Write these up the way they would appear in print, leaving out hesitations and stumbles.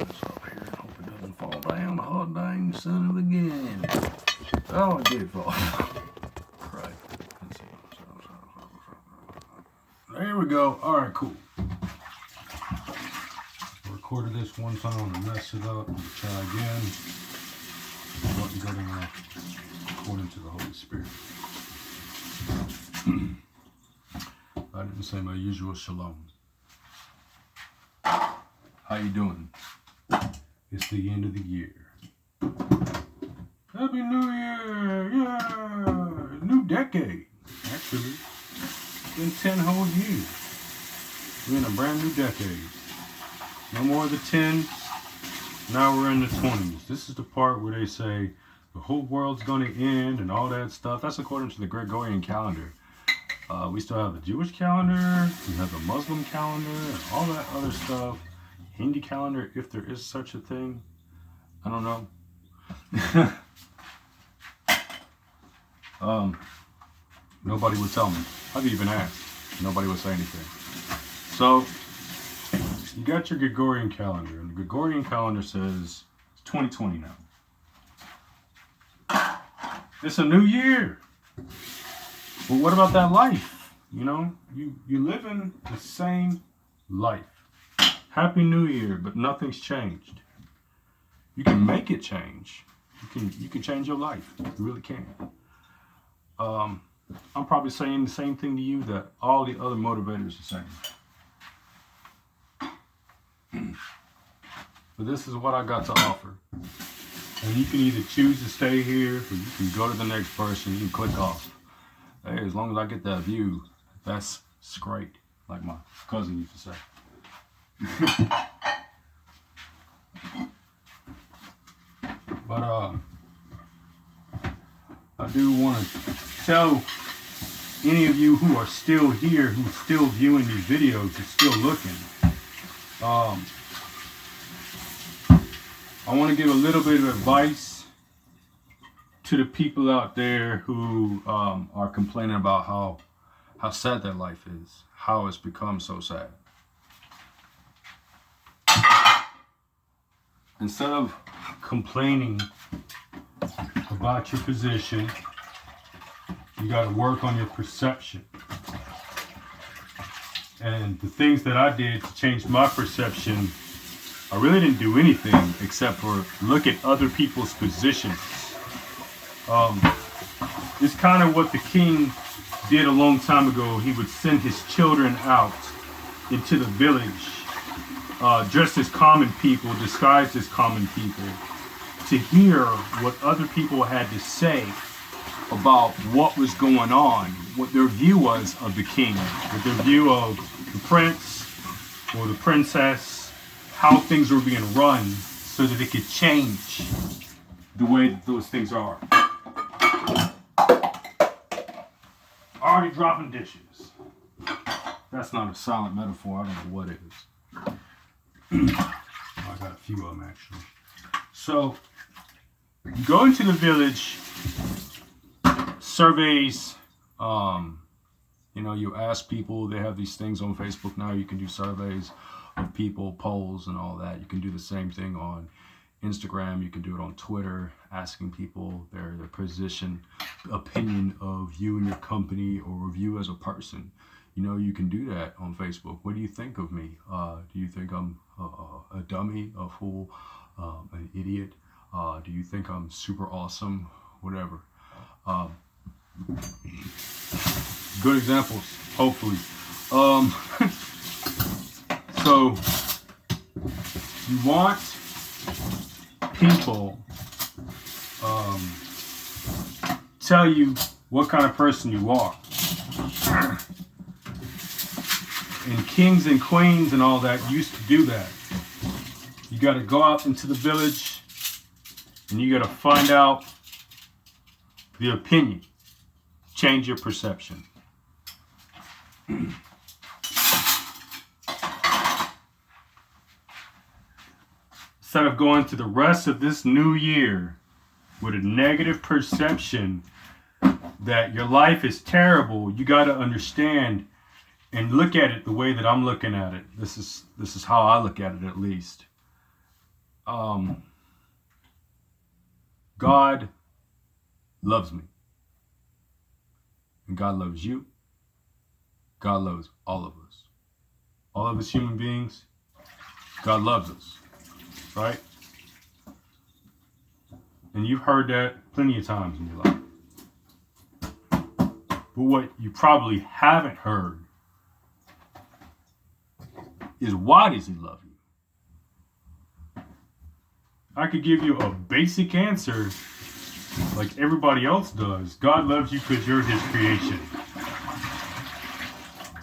this up here. Hope it doesn't fall down. Hot dang son of a gun. Oh, it did fall. Right. Let's see. There we go. All right, cool. Recorded this one time and messed it up. Try again. Wasn't good enough according to the Holy Spirit. I didn't say my usual shalom. How you doing? It's the end of the year. Happy New Year! Yeah! New decade, actually. It's been 10 whole years. We're in a brand new decade. No more of the 10s. Now we're in the 20s. This is the part where they say the whole world's going to end and all that stuff. That's according to the Gregorian calendar. We still have the Jewish calendar. We have the Muslim calendar and all that other stuff. Hindi calendar, if there is such a thing. I don't know. Nobody would tell me. I've even asked. Nobody would say anything. So, you got your Gregorian calendar, and the Gregorian calendar says it's 2020 now. It's a new year. But what about that life? You know, you live in the same life. Happy New Year, but nothing's changed. You can make it change. You can change your life. You really can. I'm probably saying the same thing to you that all the other motivators are saying. But this is what I got to offer. And you can either choose to stay here or you can go to the next person. You can click off. Hey, as long as I get that view, that's great, like my cousin used to say. But I do want to tell any of you who are still here, who's still viewing these videos, who's still looking, I want to give a little bit of advice to the people out there who are complaining about how sad their life is, how it's become so sad. Instead of complaining about your position, you got to work on your perception. And the things that I did to change my perception, I really didn't do anything except for look at other people's positions. It's kind of what the king did a long time ago. He would send his children out into the village, dressed as common people, disguised as common people, to hear what other people had to say about what was going on, what their view was of the king, what their view of the prince or the princess, how things were being run so that it could change the way that those things are. Already dropping dishes. That's not a silent metaphor. I don't know what it is. I got a few of them actually. So, you go into the village, surveys, you ask people. They have these things on Facebook now. You can do surveys of people, polls and all that. You can do the same thing on Instagram. You can do it on Twitter, asking people their position, opinion of you and your company or of you as a person. You can do that on Facebook. What do you think of me? Do you think I'm a dummy, a fool, an idiot? Do you think I'm super awesome? Whatever. Good examples, hopefully. So, you want people tell you what kind of person you are. And kings and queens and all that used to do that. You got to go out into the village and you got to find out the opinion. Change your perception. Instead of going to the rest of this new year with a negative perception that your life is terrible, you got to understand and look at it the way that I'm looking at it. This is how I look at it, at least. God loves me. And God loves you. God loves all of us. All of us human beings, God loves us. Right? And you've heard that plenty of times in your life. But what you probably haven't heard is, why does he love you? I could give you a basic answer like everybody else does. God loves you because you're his creation.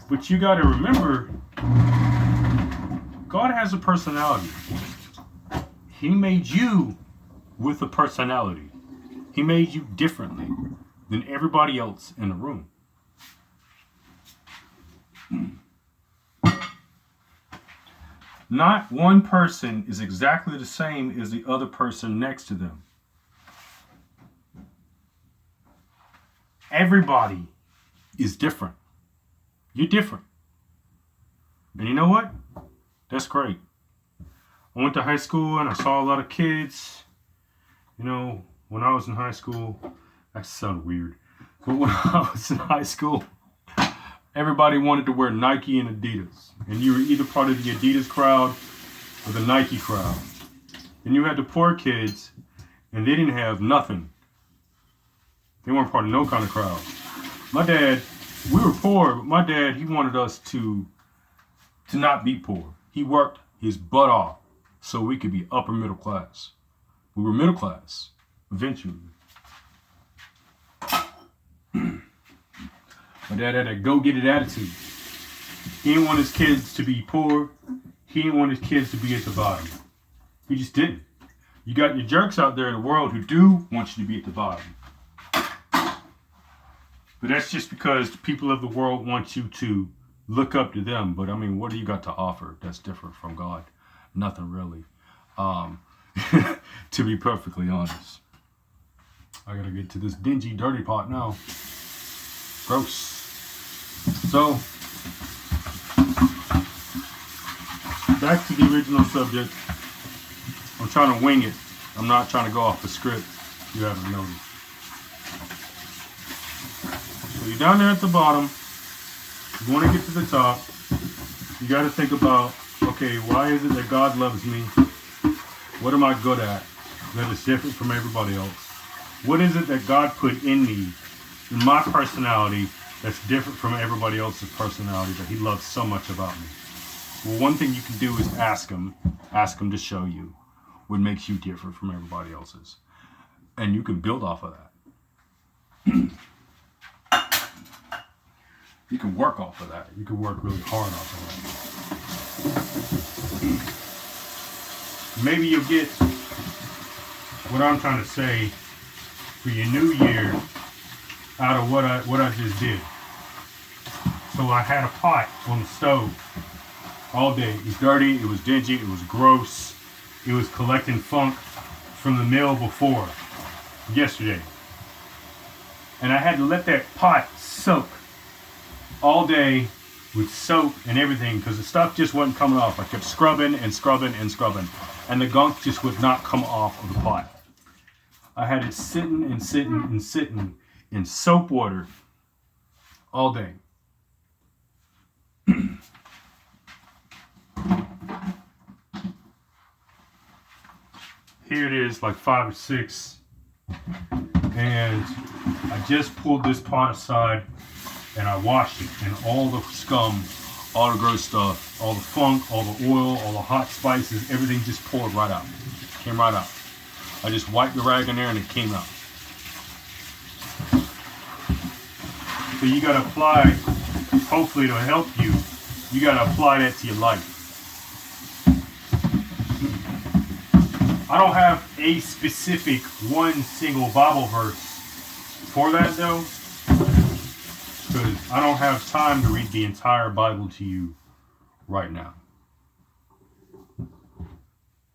But you got to remember, God has a personality. He made you with a personality. He made you differently than everybody else in the room. Not one person is exactly the same as the other person next to them. Everybody is different. You're different. And you know what? That's great. I went to high school and I saw a lot of kids. You know, when I was in high school, that sounds weird, but when I was in high school, everybody wanted to wear Nike and Adidas. And you were either part of the Adidas crowd or the Nike crowd. And you had the poor kids, and they didn't have nothing. They weren't part of no kind of crowd. My dad, we were poor, but my dad, he wanted us to not be poor. He worked his butt off so we could be upper middle class. We were middle class, eventually. My dad had a go-get-it attitude. He didn't want his kids to be poor. He didn't want his kids to be at the bottom. He just didn't. You got your jerks out there in the world who do want you to be at the bottom. But that's just because the people of the world want you to look up to them. But I mean, what do you got to offer that's different from God? Nothing really. To be perfectly honest. I gotta get to this dingy, dirty pot now. Gross. So, back to the original subject. I'm trying to wing it. I'm not trying to go off the script. You haven't noticed. So you're down there at the bottom. You want to get to the top. You got to think about, okay, why is it that God loves me? What am I good at that is different from everybody else? What is it that God put in me, in my personality, that's different from everybody else's personality that he loves so much about me? Well, one thing you can do is ask him to show you what makes you different from everybody else's. And you can build off of that. You can work off of that. You can work really hard off of that. Maybe you'll get what I'm trying to say for your new year out of what I just did. So I had a pot on the stove all day. It was dirty, it was dingy, it was gross. It was collecting funk from the meal before yesterday. And I had to let that pot soak all day with soap and everything because the stuff just wasn't coming off. I kept scrubbing and scrubbing and scrubbing, and the gunk just would not come off of the pot. I had it sitting and sitting and sitting in soap water all day. Here it is, like 5 or 6, and I just pulled this pot aside and I washed it, and all the scum, all the gross stuff, all the funk, all the oil, all the hot spices, everything just poured right out. Came right out. I just wiped the rag in there and it came out. So you got to apply, hopefully it'll help you, you got to apply that to your life. I don't have a specific one single Bible verse for that though, because I don't have time to read the entire Bible to you right now.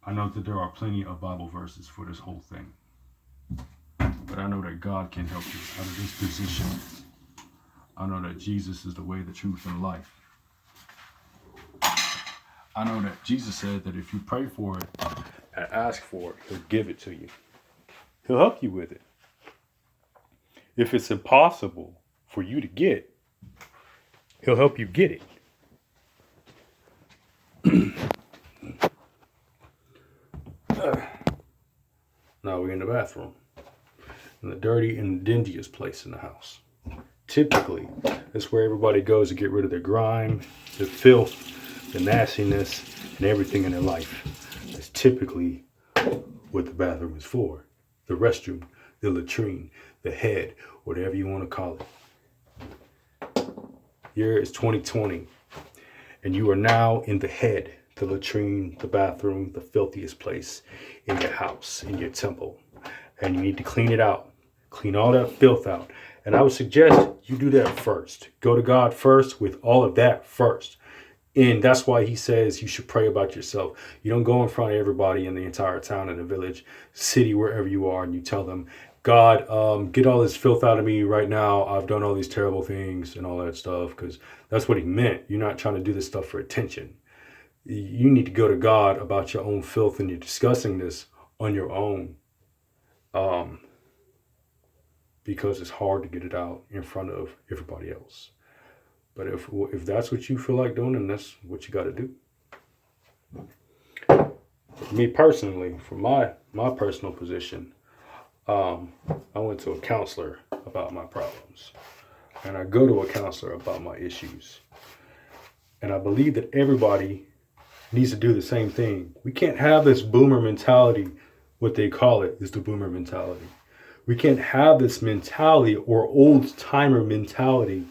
I know that there are plenty of Bible verses for this whole thing, but I know that God can help you out of this position. I know that Jesus is the way, the truth, and life. I know that Jesus said that if you pray for it, and ask for it, he'll give it to you. He'll help you with it. If it's impossible for you to get, he'll help you get it. Now we're in the bathroom. In the dirty and dingiest place in the house. Typically, that's where everybody goes to get rid of their grime, the filth, the nastiness, and everything in their life. That's typically what the bathroom is for. The restroom, the latrine, the head, whatever you want to call it. Year is 2020, and you are now in the head, the latrine, the bathroom, the filthiest place in your house, in your temple. And you need to clean it out. Clean all that filth out. And I would suggest you do that first. Go to God first with all of that first. And that's why he says you should pray about yourself. You don't go in front of everybody in the entire town, in the village, city, wherever you are, and you tell them, God, get all this filth out of me right now. I've done all these terrible things and all that stuff, because that's what he meant. You're not trying to do this stuff for attention. You need to go to God about your own filth, and you're discussing this on your own. Because it's hard to get it out in front of everybody else. But if that's what you feel like doing, then that's what you got to do. For me personally, from my personal position, I went to a counselor about my problems. And I go to a counselor about my issues. And I believe that everybody needs to do the same thing. We can't have this boomer mentality. What they call it is the boomer mentality. We can't have this mentality, or old timer mentality.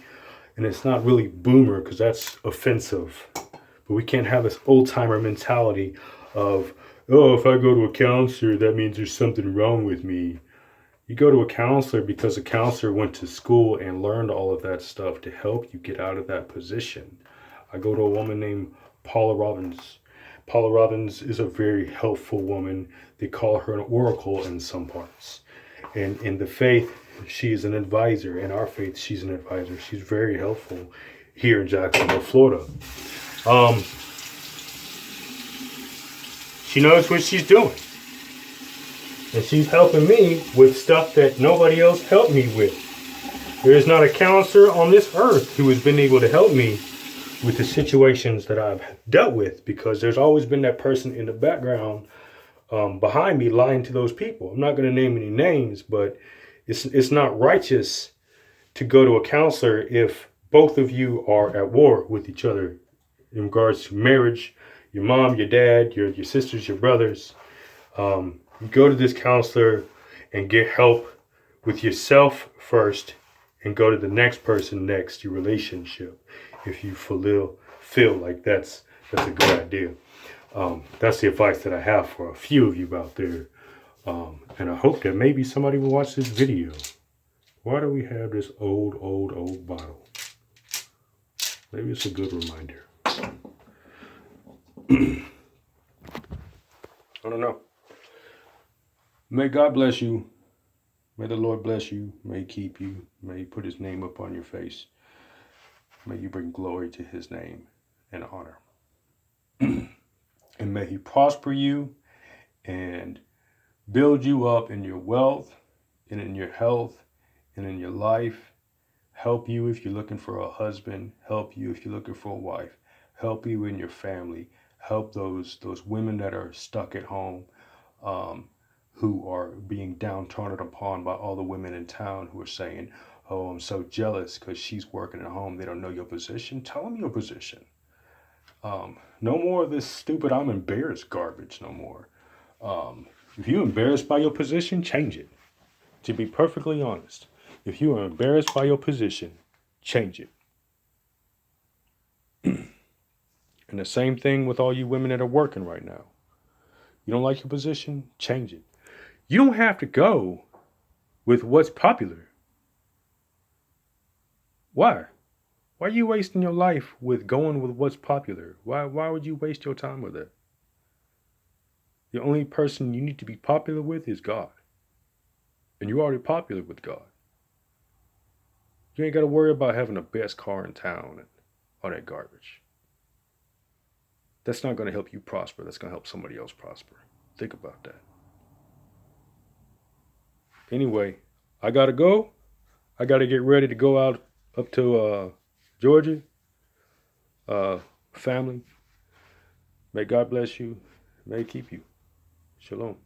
And it's not really boomer because that's offensive. But we can't have this old timer mentality of, oh, if I go to a counselor, that means there's something wrong with me. You go to a counselor because a counselor went to school and learned all of that stuff to help you get out of that position. I go to a woman named Paula Robbins. Paula Robbins is a very helpful woman. They call her an oracle in some parts. And in the faith, she's an advisor. In our faith, she's an advisor. She's very helpful here in Jacksonville, Florida. She knows what she's doing. And she's helping me with stuff that nobody else helped me with. There is not a counselor on this earth who has been able to help me with the situations that I've dealt with, because there's always been that person in the background behind me lying to those people. I'm not going to name any names, but it's not righteous to go to a counselor if both of you are at war with each other in regards to marriage, your mom, your dad, your sisters, your brothers. You go to this counselor and get help with yourself first, and go to the next person next, your relationship, if you feel like that's a good idea. That's the advice that I have for a few of you out there. And I hope that maybe somebody will watch this video. Why do we have this old bottle? Maybe it's a good reminder. I don't know. May God bless you. May the Lord bless you. May he keep you. May he put his name upon your face. May you bring glory to his name and honor. And may he prosper you and build you up in your wealth and in your health and in your life. Help you if you're looking for a husband. Help you if you're looking for a wife. Help you in your family. Help those women that are stuck at home, who are being downtrodden upon by all the women in town who are saying, oh, I'm so jealous because she's working at home. They don't know your position. Tell them your position. No more of this stupid I'm embarrassed garbage no more. If you're embarrassed by your position, change it. To be perfectly honest, if you are embarrassed by your position, change it. And the same thing with all you women that are working right now. You don't like your position, change it. You don't have to go with what's popular. Why? Why are you wasting your life with going with what's popular? Why would you waste your time with it? The only person you need to be popular with is God. And you're already popular with God. You ain't got to worry about having the best car in town and all that garbage. That's not going to help you prosper. That's going to help somebody else prosper. Think about that. Anyway, I gotta go. I gotta get ready to go out up to Georgia. Family, may God bless you. May He keep you. Shalom.